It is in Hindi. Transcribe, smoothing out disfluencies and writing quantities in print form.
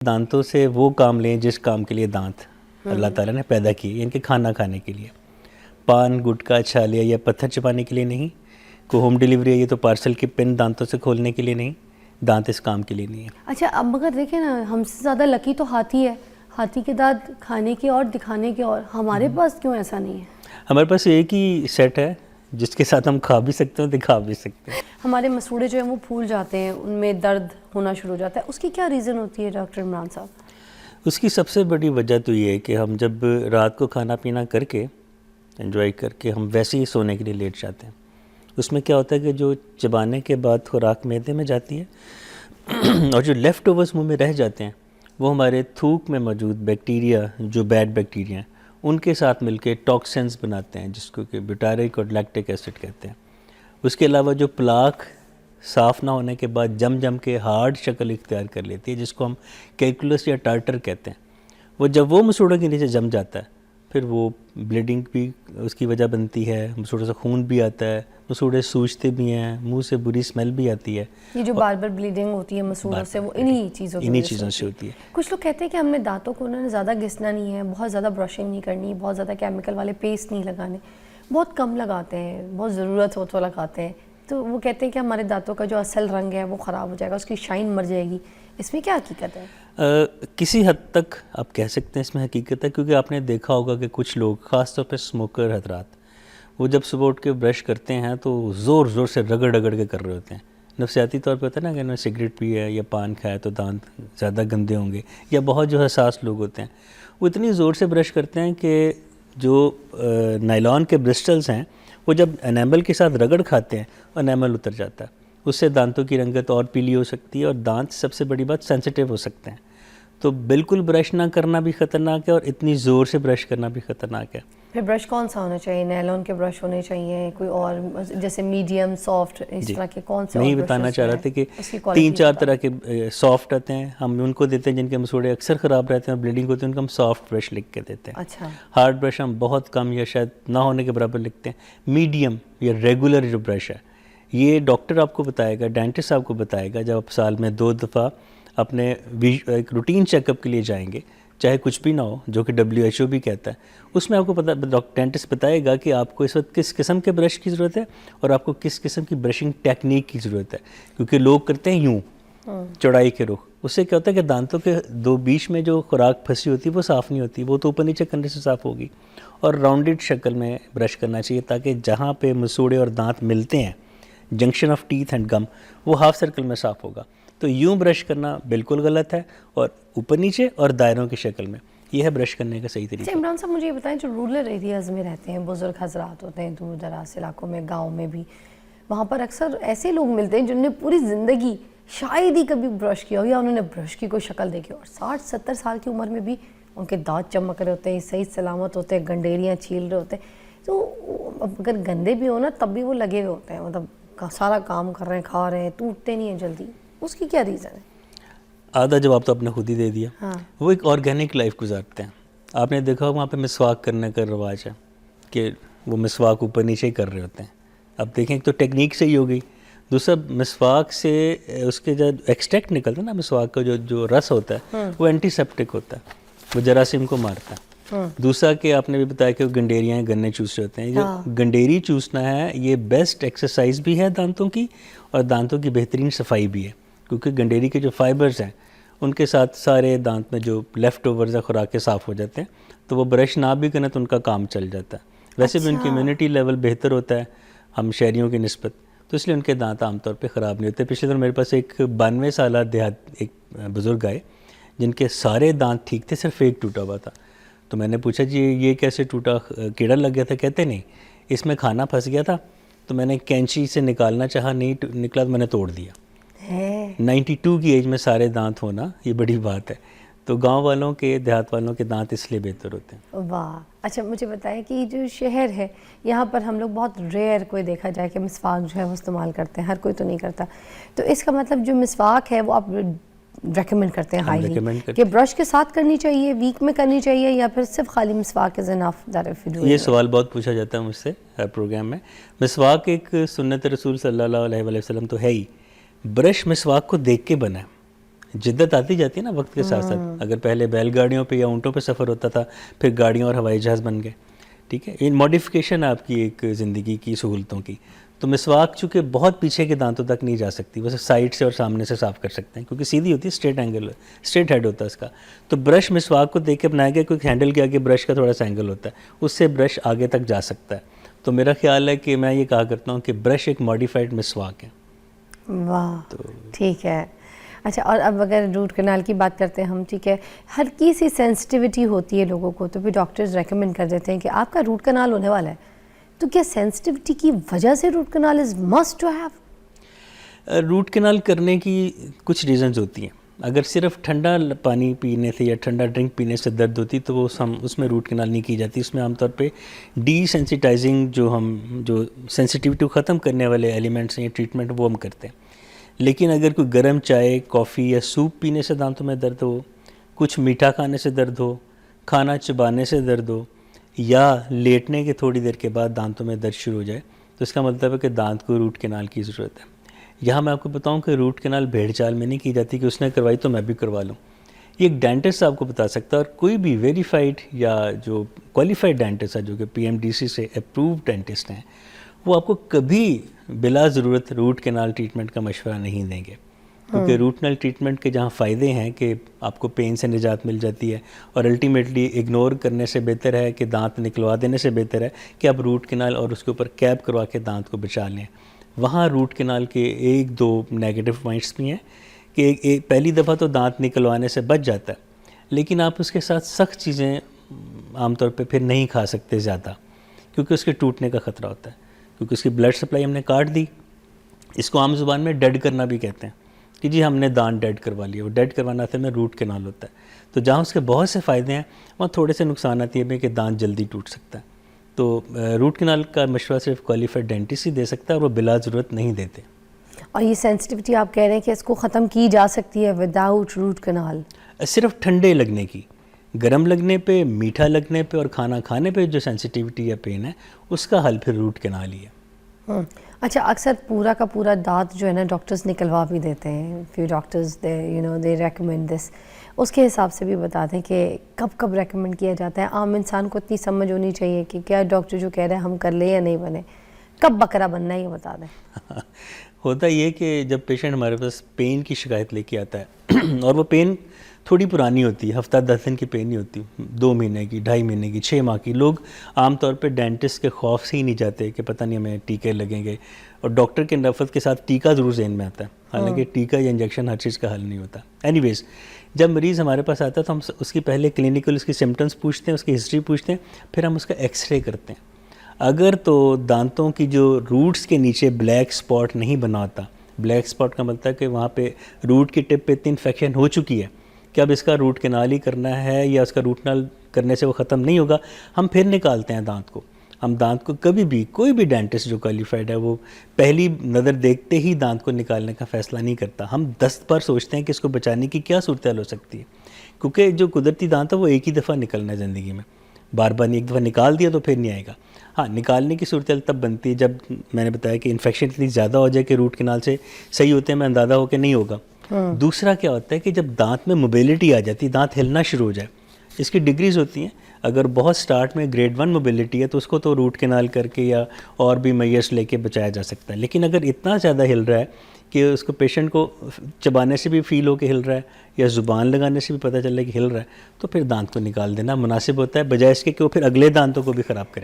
दांतों से वो काम लें जिस काम के लिए दांत अल्लाह ताला ने पैदा किए, इनके खाना खाने के लिए। पान, गुटखा, छालिया या पत्थर चबाने के लिए नहीं। को होम डिलीवरी है ये तो पार्सल के पिन दांतों से खोलने के लिए नहीं, दांत इस काम के लिए नहीं है। अच्छा, अब मगर देखें ना, हमसे ज़्यादा लकी तो हाथी है। हाथी के दांत खाने के और दिखाने के और, हमारे पास क्यों ऐसा नहीं है? हमारे पास एक ही सेट है जिसके साथ हम खा भी सकते हैं, दिखा भी सकते हैं। हमारे मसूड़े जो हैं वो फूल जाते हैं, उनमें दर्द होना शुरू हो जाता है, उसकी क्या रीज़न होती है डॉक्टर इमरान साहब? उसकी सबसे बड़ी वजह तो ये है कि हम जब रात को खाना पीना करके एंजॉय करके हम वैसे ही सोने के लिए लेट जाते हैं, उसमें क्या होता है कि जो चबाने के बाद खुराक मैदे में जाती है और जो लेफ़्ट ओवर्स मुँह में रह जाते हैं वो हमारे थूक में मौजूद बैक्टीरिया, जो बैड बैक्टीरिया हैं, उनके साथ मिलके टॉक्सिन्स बनाते हैं, जिसको कि ब्यूटारिक और लैक्टिक एसिड कहते हैं। उसके अलावा जो प्लाक साफ़ ना होने के बाद जम जम के हार्ड शक्ल इख्तियार कर लेती है, जिसको हम कैलकुलस या टार्टर कहते हैं, वो जब वो मसूड़ों के नीचे जम जाता है फिर वो ब्लीडिंग भी उसकी वजह बनती है, मसूड़ों से खून भी आता है, मसूड़े सूजते भी हैं, मुंह से बुरी स्मेल भी आती है। ये जो बार बार ब्लीडिंग होती है मसूड़ों से, वो इन्हीं चीज़ों से होती है। कुछ लोग कहते हैं कि हमने दांतों को उन्होंने ज़्यादा घिसना नहीं है, बहुत ज़्यादा ब्रशिंग नहीं करनी, बहुत ज़्यादा केमिकल वाले पेस्ट नहीं लगाने, बहुत कम लगाते हैं, बहुत ज़रूरत हो तो लगाते हैं। तो वो कहते हैं कि हमारे दांतों का जो असल रंग है वो ख़राब हो जाएगा, उसकी शाइन मर जाएगी। इसमें क्या हकीकत है? किसी हद तक आप कह सकते हैं इसमें हकीकत है, क्योंकि आपने देखा होगा कि कुछ लोग ख़ास तौर पे स्मोकर हजरात, वो जब सुबह उठ के ब्रश करते हैं तो ज़ोर ज़ोर से रगड़ रगड़ के कर रहे होते हैं। नफसियाती तौर पे होता है ना कि उन्होंने सिगरेट पी है या पान खाया तो दांत ज़्यादा गंदे होंगे, या बहुत जो हसास लोग होते हैं वो इतनी ज़ोर से ब्रश करते हैं कि जो नायलॉन के ब्रिस्टल्स हैं वो जब एनामल के साथ रगड़ खाते हैं एनामल उतर जाता है, उससे दांतों की रंगत और पीली हो सकती है और दांत सबसे बड़ी बात सेंसिटिव हो सकते हैं। तो बिल्कुल ब्रश ना करना भी ख़तरनाक है और इतनी ज़ोर से ब्रश करना भी ख़तरनाक है। फिर ब्रश कौन सा होना चाहिए? नायलॉन के ब्रश होने चाहिए, कोई और जैसे मीडियम, सॉफ्ट, इस तरह के कौन से? मैं बताना चाह रहा था कि 3-4 तरह के सॉफ्ट आते हैं, हम उनको देते हैं जिनके मसूड़े अक्सर ख़राब रहते हैं, ब्लीडिंग होती है, उनको हम सॉफ्ट ब्रश लिख के देते हैं। अच्छा। हार्ड ब्रश हम बहुत कम या शायद ना होने के बराबर लिखते हैं। मीडियम या रेगुलर जो ब्रश है ये डॉक्टर आपको बताएगा, डेंटिस्ट आपको बताएगा जब आप साल में 2 दफ़ा अपने एक रूटीन चेकअप के लिए जाएंगे, चाहे कुछ भी ना हो, जो कि WHO भी कहता है, उसमें आपको पता डेंटिस्ट बताएगा कि आपको इस वक्त किस किस्म के ब्रश की ज़रूरत है और आपको किस किस्म की ब्रशिंग टेक्निक की ज़रूरत है। क्योंकि लोग करते हैं यूँ चौड़ाई के रुख, उससे क्या होता है कि दांतों के दो बीच में जो खुराक फंसी होती है वो साफ़ नहीं होती, वो तो ऊपर नीचे करने से साफ़ होगी। और राउंडेड शक्ल में ब्रश करना चाहिए ताकि जहाँ पे मसूड़े और दांत मिलते हैं, जंक्शन ऑफ टीथ एंड गम, वो हाफ सर्कल में साफ़ होगा। तो यूं ब्रश करना बिल्कुल गलत है और ऊपर नीचे और दायरों की शक्ल में, यह है ब्रश करने का सही तरीका। इमरान साहब, मुझे ये बताएं, जो रूरल एरियाज़ में रहते हैं बुज़ुर्ग हजरात होते हैं, दूर दराज इलाकों में, गाँव में भी, वहाँ पर अक्सर ऐसे लोग मिलते हैं जिन्होंने पूरी ज़िंदगी शायद ही कभी ब्रश किया हो या उन्होंने ब्रश की कोई शक्ल देखी हो, और 60-70 साल की उम्र में भी उनके दांत चमक रहे होते हैं, सही सलामत होते हैं, गंडेरियाँ छील रहे होते हैं। तो अगर गंदे भी हो ना तब भी वो लगे हुए होते हैं, मतलब सारा काम कर रहे हैं, खा रहे हैं, टूटते नहीं हैं जल्दी। उसकी क्या रीज़न है? आधा जवाब तो आपने खुद ही दे दिया। हाँ। वो एक ऑर्गेनिक लाइफ गुजारते हैं। आपने देखा वहाँ पे मिसवाक करने का रिवाज है कि वो मिसवाक ऊपर नीचे ही कर रहे होते हैं। अब देखें, एक तो टेक्निक सही हो गई, दूसरा मिसवाक से उसके जो एक्सट्रैक्ट निकलता है ना, मिसवाक का जो रस होता है वो एंटीसेप्टिक होता है, वो जरासीम को मारता है। दूसरा कि आपने भी बताया कि वो गंडेरियाँ गन्ने चूस होते हैं। जो गंडेरी चूसना है ये बेस्ट एक्सरसाइज भी है दांतों की और दांतों की बेहतरीन सफाई भी है, क्योंकि गंडेरी के जो फाइबर्स हैं उनके साथ सारे दांत में जो लेफ़्ट ओवर्स है खुराक के साफ़ हो जाते हैं, तो वो ब्रश ना भी करें तो उनका काम चल जाता है। वैसे भी उनकी इम्यूनिटी लेवल बेहतर होता है हम शहरियों की निस्बत, तो इसलिए उनके दांत आमतौर पे ख़राब नहीं होते। पिछले दिन मेरे पास एक 92 साल देहात एक बुज़ुर्ग आए जिनके सारे दांत ठीक थे, सिर्फ एक टूटा हुआ था। तो मैंने पूछा जी ये कैसे टूटा, कीड़ा लग गया था? कहते नहीं, इसमें खाना फंस गया था, तो मैंने कैंची से निकालना चाहा, नहीं निकला तो मैंने तोड़ दिया। 92 की एज में सारे दांत होना ये बड़ी बात है। तो गांव वालों के, देहात वालों के दांत इसलिए बेहतर होते हैं। वाह। अच्छा, मुझे बताएं कि जो शहर है यहाँ पर हम लोग बहुत रेयर कोई देखा जाए कि मिसवाक जो है वो इस्तेमाल करते हैं, हर कोई तो नहीं करता। तो इसका मतलब जो मिसवाक है वो आप रेकमेंड करते हैं हाईली कि ब्रश के साथ करनी चाहिए, वीक में करनी चाहिए, या फिर सिर्फ खाली मिसवाक is enough that you do? ये सवाल बहुत पूछा जाता है मुझसे हर प्रोग्राम में। मिसवाक एक सुन्नत रसूल सल्लल्लाहु अलैहि वसल्लम तो है ही, ब्रश मिसवाक को देख के बना है। जिद्दत आती जाती है ना वक्त के साथ साथ। अगर पहले बैलगाड़ियों पे या ऊँटों पे सफ़र होता था, फिर गाड़ियों और हवाई जहाज़ बन गए, ठीक है, ये मॉडिफिकेशन है आपकी एक ज़िंदगी की सहूलतों की। तो मिसवाक चूँकि बहुत पीछे के दांतों तक नहीं जा सकती, बस साइड से और सामने से साफ़ कर सकते हैं, क्योंकि सीधी होती है, स्ट्रेट हेड होता है इसका। तो ब्रश मिसवाक को देख के बनाया गया, कोई हैंडल के आगे ब्रश का थोड़ा सा एंगल होता है, उससे ब्रश आगे तक जा सकता है। तो मेरा ख्याल है कि मैं ये कहा करता हूँ कि ब्रश एक मॉडिफाइड मिसवाक है। वाह, ठीक है। अच्छा, और अब अगर रूट कनाल की बात करते हैं हम, ठीक है, हल्की सी सेंसिटिविटी होती है लोगों को, तो फिर डॉक्टर्स रेकमेंड कर देते हैं कि आपका रूट कनाल होने वाला है, तो क्या सेंसिटिविटी की वजह से root canal is must to have? Root canal करने की कुछ रीज़न्स होती हैं। अगर सिर्फ ठंडा पानी पीने से या ठंडा ड्रिंक पीने से दर्द होती तो वो हम उसमें रूट कनाल नहीं की जाती। उसमें आमतौर पे डीसेंसिटाइजिंग जो सेंसिटिविटी को ख़त्म करने वाले एलिमेंट्स हैं या ट्रीटमेंट वो हम करते हैं। लेकिन अगर कोई गर्म चाय, कॉफ़ी या सूप पीने से दांतों में दर्द हो, कुछ मीठा खाने से दर्द हो, खाना चबाने से दर्द हो, या लेटने के थोड़ी देर के बाद दांतों में दर्द शुरू हो जाए, तो इसका मतलब है कि दांत को रूट कनाल की ज़रूरत है। यहाँ मैं आपको बताऊँ कि रूट कनाल भेड़ चाल में नहीं की जाती कि उसने करवाई तो मैं भी करवा लूँ। ये एक डेंटिस्ट आपको बता सकता है, और कोई भी वेरीफाइड या जो क्वालिफाइड डेंटिस्ट है, जो कि PMDC से अप्रूव्ड डेंटिस्ट हैं, वो आपको कभी बिला ज़रूरत रूट कनाल ट्रीटमेंट का मशवरा नहीं देंगे। क्योंकि रूट कनाल ट्रीटमेंट के जहाँ फ़ायदे हैं कि आपको पेन से निजात मिल जाती है, और अल्टीमेटली इग्नोर करने से बेहतर है कि दांत निकलवा देने से बेहतर है कि आप रूट कनाल और उसके ऊपर कैप करवा के दांत को बचा लें। वहाँ रूट कनाल के एक दो नेगेटिव पॉइंट्स भी हैं कि पहली दफ़ा तो दांत निकलवाने से बच जाता है, लेकिन आप उसके साथ सख्त चीज़ें आमतौर पे फिर नहीं खा सकते ज़्यादा, क्योंकि उसके टूटने का ख़तरा होता है, क्योंकि उसकी ब्लड सप्लाई हमने काट दी। इसको आम ज़ुबान में डेड करना भी कहते हैं कि जी हमने दांत डेड करवा लिया। वो डेड करवाना असल में रूट कनाल होता है। तो जहाँ उसके बहुत से फ़ायदे हैं, वहाँ थोड़े से नुकसान ये भी कि दांत जल्दी टूट सकता है। तो रूट कनाल का मशवरा सिर्फ क्वालिफाइड डेंटिस्ट ही दे सकता है, और वो बिला ज़रूरत नहीं देते। और ये सेंसिटिविटी आप कह रहे हैं कि इसको ख़त्म की जा सकती है विदाउट रूट कनाल? सिर्फ ठंडे लगने की, गर्म लगने पे, मीठा लगने पे और खाना खाने पे जो सेंसिटिविटी या पेन है, उसका हल फिर रूट कनाल ही है। अच्छा, अक्सर पूरा का पूरा दांत जो है ना डॉक्टर्स निकलवा भी देते हैं। Few doctors they recommend this. उसके हिसाब से भी बता दें कि कब कब रेकमेंड किया जाता है। आम इंसान को इतनी समझ होनी चाहिए कि क्या डॉक्टर जो कह रहे हैं हम कर ले या नहीं बने, कब बकरा बनना है ये बता दें। होता ये कि जब पेशेंट हमारे पास पेन की शिकायत लेके आता है और वो पेन थोड़ी पुरानी होती है, हफ्ता 10 दिन की पेन नहीं होती, 2 महीने की, 2.5 महीने की, 6 माह की, लोग आमतौर पे डेंटिस्ट के खौफ से ही नहीं जाते कि पता नहीं हमें टीके लगेंगे, और डॉक्टर के नफ़रत के साथ टीका ज़रूर ज़हन में आता है, हालांकि टीका या इंजेक्शन हर चीज़ का हल नहीं होता। एनीवेज़, जब मरीज़ हमारे पास आता है तो हम उसकी पहले क्लिनिकल उसकी सिम्टम्स पूछते हैं, उसकी हिस्ट्री पूछते हैं, फिर हम उसका एक्सरे करते हैं। अगर तो दांतों की जो रूट्स के नीचे ब्लैक स्पॉट नहीं बना होता, ब्लैक स्पॉट का मतलब है कि वहाँ पे रूट की टिप पे इतनी इन्फेक्शन हो चुकी है कि अब इसका रूट कनाल ही करना है, या उसका रूट कनाल करने से वो ख़त्म नहीं होगा, हम फिर निकालते हैं दांत को। हम दांत को कभी भी, कोई भी डेंटिस्ट जो क्वालिफाइड है वो पहली नज़र देखते ही दांत को निकालने का फ़ैसला नहीं करता। हम 10 बार सोचते हैं कि इसको बचाने की क्या सूरत हाल हो सकती है, क्योंकि जो कुदरती दांत है वो एक ही दफ़ा निकलना है ज़िंदगी में, बार बार नहीं, एक दफ़ा निकाल दिया तो फिर नहीं आएगा। हाँ, निकालने की सूरत हाल तब बनती है जब मैंने बताया कि इन्फेक्शन इतनी ज़्यादा हो जाए कि रूट कनाल से सही होते हैं में अंदाज़ा हो कि नहीं होगा। दूसरा क्या होता है कि जब दांत में मोबिलिटी आ जाती है, दांत हिलना शुरू हो जाए, इसकी डिग्रीज होती हैं। अगर बहुत स्टार्ट में ग्रेड 1 मोबिलिटी है तो उसको तो रूट कनाल करके या और भी मेजर्स लेके बचाया जा सकता है। लेकिन अगर इतना ज़्यादा हिल रहा है कि उसको पेशेंट को चबाने से भी फील हो के हिल रहा है या ज़ुबान लगाने से भी पता चल रहा है कि हिल रहा है, तो फिर दांत को निकाल देना मुनासिब होता है, बजाय इसके कि वो फिर अगले दांतों को भी ख़राब करे।